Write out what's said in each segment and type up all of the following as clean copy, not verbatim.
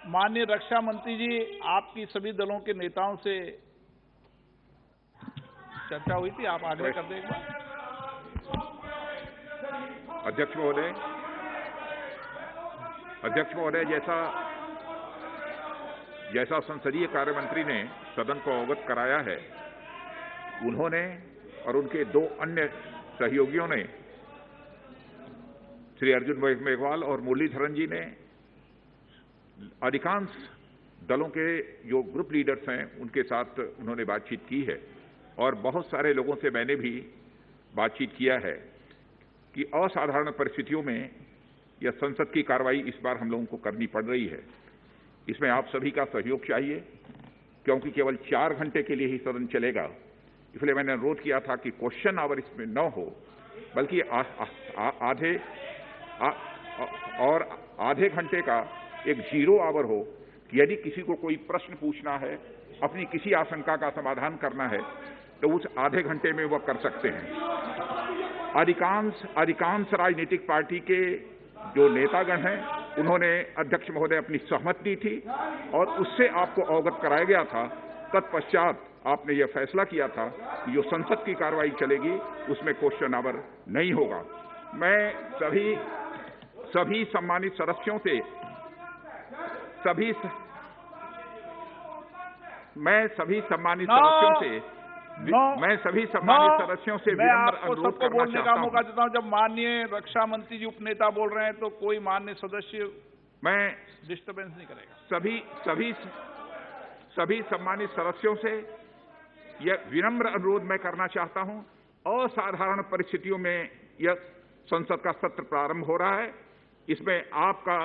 माननीय रक्षा मंत्री जी, आपकी सभी दलों के नेताओं से चर्चा हुई थी, आप आग्रह कर दें एक बार। अध्यक्ष महोदय, जैसा संसदीय कार्य मंत्री ने सदन को अवगत कराया है, उन्होंने और उनके दो अन्य सहयोगियों ने, श्री अर्जुन मेघवाल और मुरलीधरन जी ने, अधिकांश दलों के जो ग्रुप लीडर्स हैं उनके साथ उन्होंने बातचीत की है और बहुत सारे लोगों से मैंने भी बातचीत किया है कि असाधारण परिस्थितियों में यह संसद की कार्रवाई इस बार हम लोगों को करनी पड़ रही है। इसमें आप सभी का सहयोग चाहिए, क्योंकि केवल 4 घंटे के लिए ही सदन चलेगा। इसलिए मैंने अनुरोध किया था कि क्वेश्चन आवर इसमें न हो, बल्कि आधे घंटे का एक 0 आवर हो कि यदि किसी को कोई प्रश्न पूछना है, अपनी किसी आशंका का समाधान करना है, तो उस आधे घंटे में वह कर सकते हैं। अधिकांश राजनीतिक पार्टी के जो नेतागण हैं, उन्होंने अध्यक्ष महोदय अपनी सहमति दी थी और उससे आपको अवगत कराया गया था। तत्पश्चात आपने यह फैसला किया था कि जो संसद की कार्रवाई चलेगी उसमें क्वेश्चन आवर नहीं होगा। मैं सभी सम्मानित सदस्यों से मैं आपको सबको बोलने का मौका देता हूं। जब माननीय रक्षा मंत्री जी उपनेता बोल रहे हैं तो कोई माननीय सदस्य डिस्टर्बेंस नहीं करेगा। सभी सम्मानित सदस्यों से यह विनम्र अनुरोध मैं करना चाहता हूं। असाधारण परिस्थितियों में यह संसद का सत्र प्रारंभ हो रहा है, इसमें आपका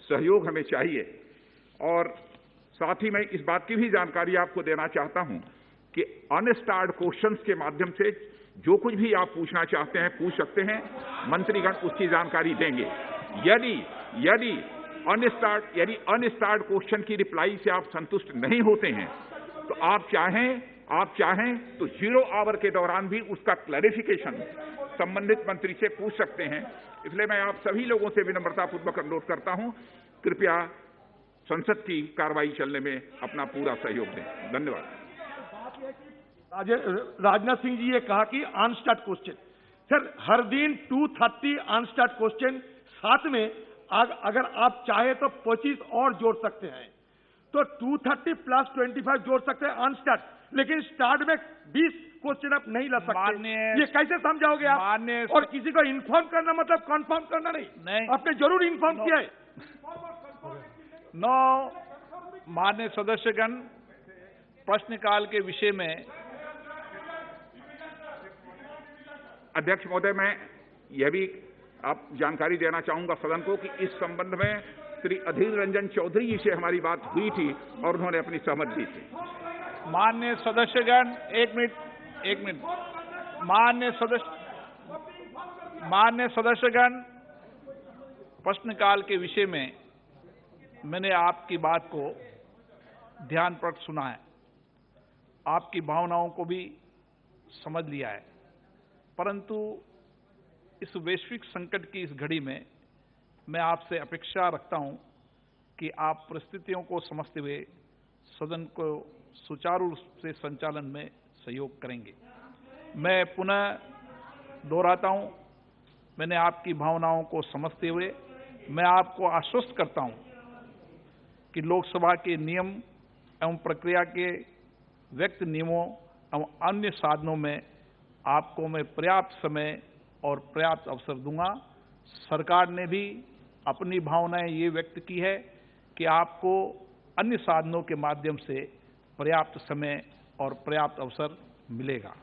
सहयोग हमें चाहिए। और साथ ही मैं इस बात की भी जानकारी आपको देना चाहता हूं कि अनस्टार्ड क्वेश्चंस के माध्यम से जो कुछ भी आप पूछना चाहते हैं पूछ सकते हैं, मंत्रीगण उसकी जानकारी देंगे। यदि अनस्टार्ड क्वेश्चन की रिप्लाई से आप संतुष्ट नहीं होते हैं तो आप चाहें तो 0 आवर के दौरान भी उसका क्लैरिफिकेशन संबंधित मंत्री से पूछ सकते हैं। इसलिए मैं आप सभी लोगों से विनम्रतापूर्वक अनुरोध करता हूं, कृपया संसद की कार्रवाई चलने में अपना पूरा सहयोग दें। धन्यवाद। राजनाथ सिंह जी ये कहा कि अनस्टार्ट क्वेश्चन, सर हर दिन 230 अनस्टार्ट क्वेश्चन, साथ में अगर आप चाहे तो 25 और जोड़ सकते हैं, तो 230 प्लस 25 जोड़ सकते हैं अनस्टार्ट, लेकिन स्टार्ट में 20 क्वेश्चन आप नहीं ला सकते। ये कैसे समझाओगे आप? और किसी को इन्फॉर्म करना मतलब कंफर्म करना नहीं। आपने जरूर इन्फॉर्म किया है। माननीय सदस्यगण, प्रश्नकाल के विषय में अध्यक्ष महोदय, मैं यह भी आप जानकारी देना चाहूंगा सदन को कि इस संबंध में श्री अधीर रंजन चौधरी जी से हमारी बात हुई थी और उन्होंने अपनी सहमति दी थी। माननीय सदस्यगण, एक मिनट। माननीय सदस्यगण, प्रश्नकाल के विषय में मैंने आपकी बात को ध्यानपूर्वक सुना है, आपकी भावनाओं को भी समझ लिया है, परंतु इस वैश्विक संकट की इस घड़ी में मैं आपसे अपेक्षा रखता हूं कि आप परिस्थितियों को समझते हुए सदन को सुचारू रूप से संचालन में सहयोग करेंगे। मैं पुनः दोहराता हूं, मैंने आपकी भावनाओं को समझते हुए मैं आपको आश्वस्त करता हूं कि लोकसभा के नियम एवं प्रक्रिया के व्यक्त नियमों एवं अन्य साधनों में आपको मैं पर्याप्त समय और पर्याप्त अवसर दूंगा। सरकार ने भी अपनी भावनाएं ये व्यक्त की है कि आपको अन्य साधनों के माध्यम से पर्याप्त समय और पर्याप्त अवसर मिलेगा।